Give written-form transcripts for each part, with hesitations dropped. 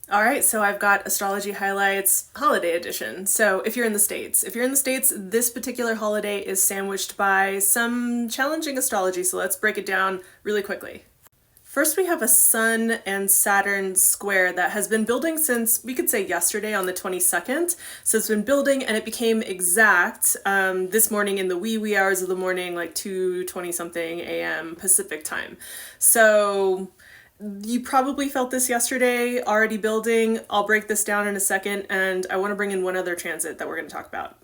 All right, so I've got Astrology Highlights Holiday Edition. So if you're in the States, this particular holiday is sandwiched by some challenging astrology, so let's break it down really quickly. First, we have a Sun and Saturn square that has been building since, we could say yesterday on the 22nd. So it's been building and it became exact this morning in the wee hours of the morning, like 2:20 something a.m. Pacific time. So you probably felt this yesterday, already building. I'll break this down in a second, and I want to bring in one other transit that we're going to talk about.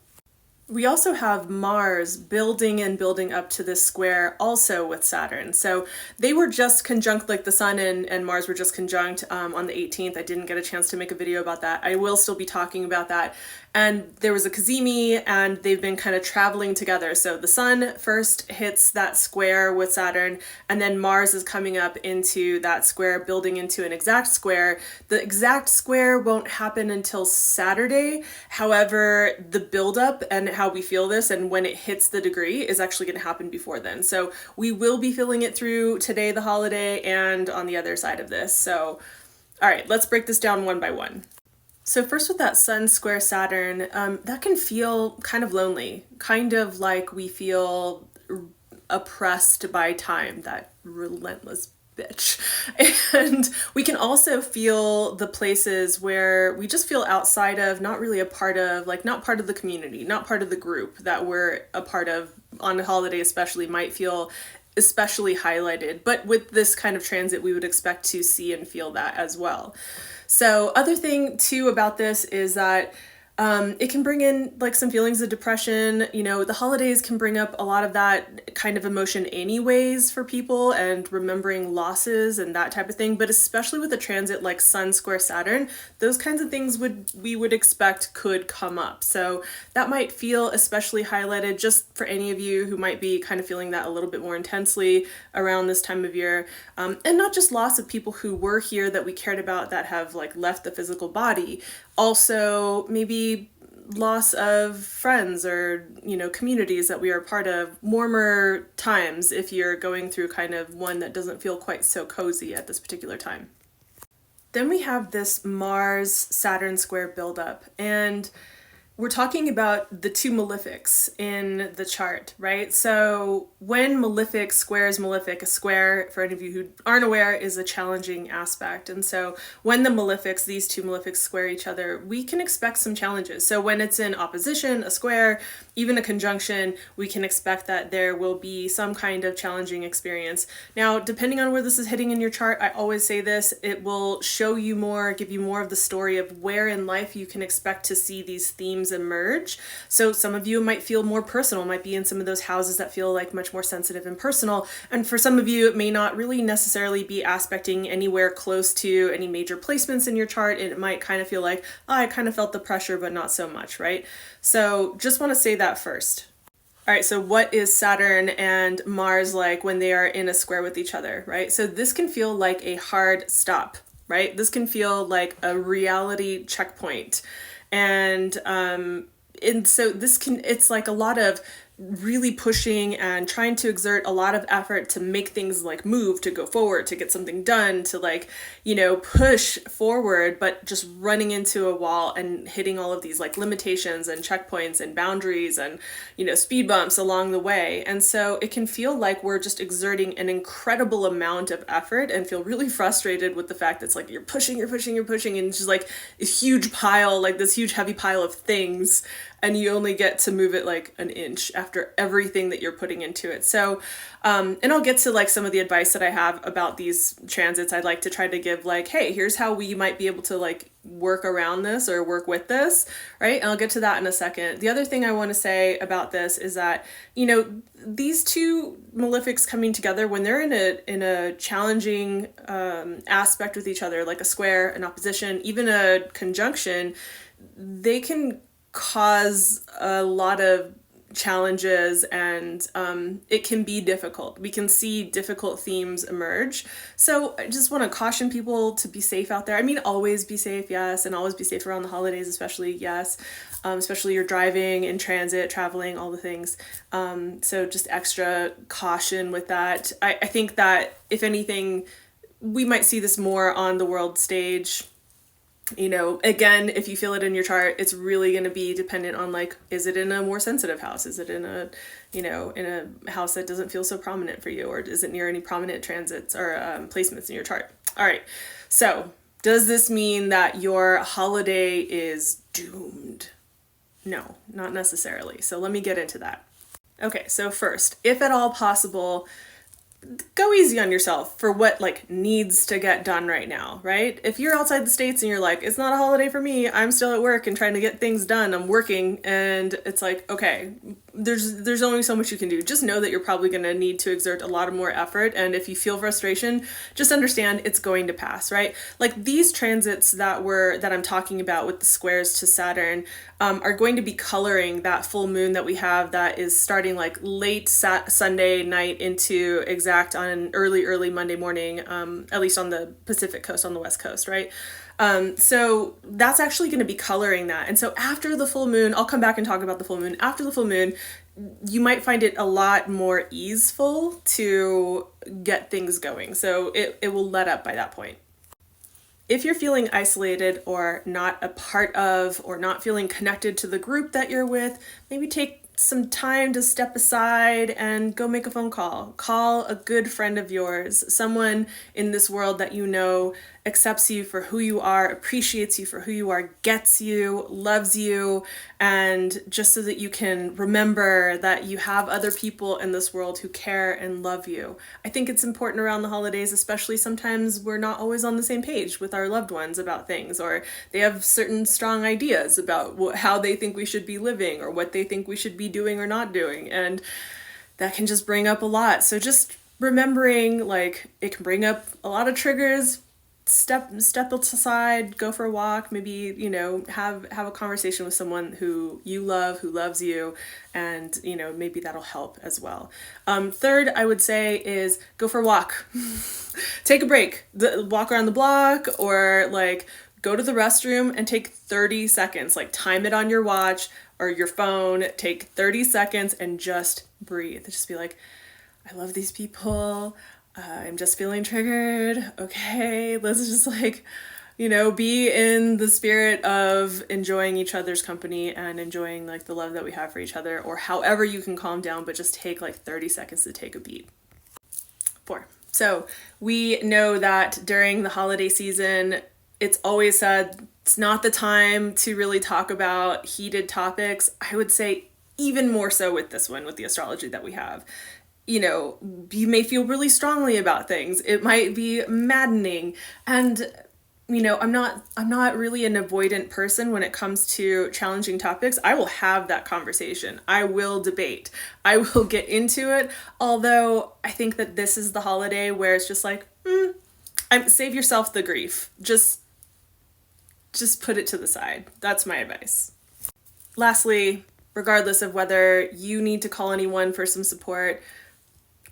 We also have Mars building and building up to this square also with Saturn. So they were just conjunct, like the Sun and Mars were just conjunct on the 18th. I didn't get a chance to make a video about that. I will still be talking about that. And there was a Kazemi, and they've been kind of traveling together. So the Sun first hits that square with Saturn, and then Mars is coming up into that square, building into an exact square. The exact square won't happen until Saturday. However, the buildup and how we feel this and when it hits the degree is actually going to happen before then. So we will be feeling it through today, the holiday, and on the other side of this. So, all right, let's break this down one by one. So first with that Sun square Saturn, that can feel kind of lonely, kind of like we feel oppressed by time, that relentless bitch. And we can also feel the places where we just feel outside of, not really a part of, like not part of the community, not part of the group that we're a part of on a holiday especially, might feel especially highlighted. But with this kind of transit, we would expect to see and feel that as well. So other thing too about this is that it can bring in like some feelings of depression. You know, the holidays can bring up a lot of that kind of emotion anyways for people, and remembering losses and that type of thing. But especially with a transit like Sun square Saturn, those kinds of things we would expect could come up. So that might feel especially highlighted just for any of you who might be kind of feeling that a little bit more intensely around this time of year. And not just loss of people who were here that we cared about that have like left the physical body, also maybe loss of friends or, you know, communities that we are part of, warmer times if you're going through kind of one that doesn't feel quite so cozy at this particular time. Then we have this Mars Saturn square buildup, and we're talking about the two malefics in the chart, right? So when malefic squares malefic, a square, for any of you who aren't aware, is a challenging aspect. And so when the malefics, these two malefics square each other, we can expect some challenges. So when it's in opposition, a square, even a conjunction, we can expect that there will be some kind of challenging experience. Now, depending on where this is hitting in your chart, I always say this, it will show you more, give you more of the story of where in life you can expect to see these themes emerge. So some of you might feel more personal, might be in some of those houses that feel like much more sensitive and personal. And for some of you, it may not really necessarily be aspecting anywhere close to any major placements in your chart. It might kind of feel like, oh, I kind of felt the pressure, but not so much, right? So just want to say that first. All right, so what is Saturn and Mars like when they are in a square with each other, right? So this can feel like a hard stop, right? This can feel like a reality checkpoint. And so this can, it's like a lot of really pushing and trying to exert a lot of effort to make things like move, to go forward, to get something done, to like, you know, push forward, but just running into a wall and hitting all of these like limitations and checkpoints and boundaries and, you know, speed bumps along the way. And so it can feel like we're just exerting an incredible amount of effort and feel really frustrated with the fact that it's like you're pushing, and it's just like a huge pile, like this huge heavy pile of things, and you only get to move it like an inch after everything that you're putting into it. So, and I'll get to like some of the advice that I have about these transits. I'd like to try to give like, hey, here's how we might be able to like work around this or work with this, right? And I'll get to that in a second. The other thing I want to say about this is that, you know, these two malefics coming together when they're in a challenging aspect with each other, like a square, an opposition, even a conjunction, they can cause a lot of challenges, and it can be difficult. We can see difficult themes emerge. So I just want to caution people to be safe out there. I mean, always be safe, yes, and always be safe around the holidays, especially, yes. Especially you're driving, in transit, traveling, all the things. So just extra caution with that. I think that if anything, we might see this more on the world stage Again, if you feel it in your chart, it's really going to be dependent on like, is it in a more sensitive house? Is it in a, in a house that doesn't feel so prominent for you? Or is it near any prominent transits or placements in your chart? All right. So does this mean that your holiday is doomed? No, not necessarily. So let me get into that. Okay, so first, if at all possible, go easy on yourself for what like needs to get done right now, right? If you're outside the States and you're like, it's not a holiday for me, I'm still at work and trying to get things done, I'm working, and it's like, okay, there's only so much you can do. Just know that you're probably going to need to exert a lot of more effort, and if you feel frustration, just understand it's going to pass, right? Like these transits that I'm talking about with the squares to Saturn are going to be coloring that full moon that we have that is starting like late Sunday night into exact on early Monday morning, at least on the Pacific coast, on the West Coast, right? So that's actually going to be coloring that. And so after the full moon, I'll come back and talk about the full moon. After the full moon, you might find it a lot more easeful to get things going. So it will let up by that point. If you're feeling isolated or not a part of or not feeling connected to the group that you're with, maybe take some time to step aside and go make a phone call. Call a good friend of yours, someone in this world that you know accepts you for who you are, appreciates you for who you are, gets you, loves you, and just so that you can remember that you have other people in this world who care and love you. I think it's important around the holidays, especially sometimes we're not always on the same page with our loved ones about things, or they have certain strong ideas about how they think we should be living or what they think we should be doing or not doing, and that can just bring up a lot. So just remembering, like, it can bring up a lot of triggers. Step aside, go for a walk, maybe, have a conversation with someone who you love, who loves you, and, maybe that'll help as well. Third, I would say is go for a walk. Take a break. Walk around the block, or like go to the restroom and take 30 seconds, like time it on your watch or your phone, take 30 seconds and just breathe. Just be like, I love these people. I'm just feeling triggered. Okay, let's just be in the spirit of enjoying each other's company and enjoying like the love that we have for each other, or however you can calm down, but just take like 30 seconds to take a beat. 4. So we know that during the holiday season, it's always said it's not the time to really talk about heated topics. I would say even more so with this one, with the astrology that we have. You may feel really strongly about things. It might be maddening. And, I'm not really an avoidant person when it comes to challenging topics. I will have that conversation. I will debate. I will get into it. Although I think that this is the holiday where it's just like, save yourself the grief. Just put it to the side. That's my advice. Lastly, regardless of whether you need to call anyone for some support,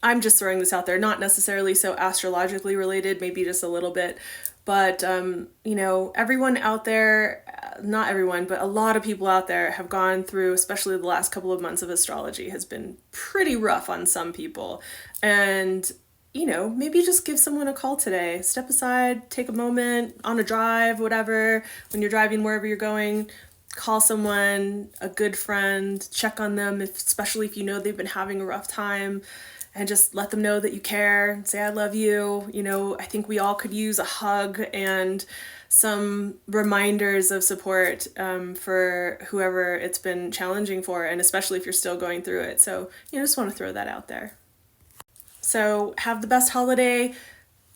I'm just throwing this out there, not necessarily so astrologically related, maybe just a little bit, but, everyone out there, not everyone, but a lot of people out there have gone through, especially the last couple of months of astrology, has been pretty rough on some people. And, maybe just give someone a call today. Step aside, take a moment on a drive, whatever, when you're driving wherever you're going. Call someone, a good friend, check on them, especially if you know they've been having a rough time, and just let them know that you care, say I love you. I think we all could use a hug and some reminders of support for whoever it's been challenging for, and especially if you're still going through it. So, just want to throw that out there. So have the best holiday.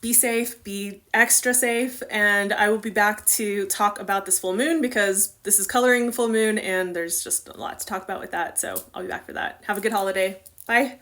Be safe, be extra safe, and I will be back to talk about this full moon because this is coloring the full moon and there's just a lot to talk about with that. So I'll be back for that. Have a good holiday. Bye.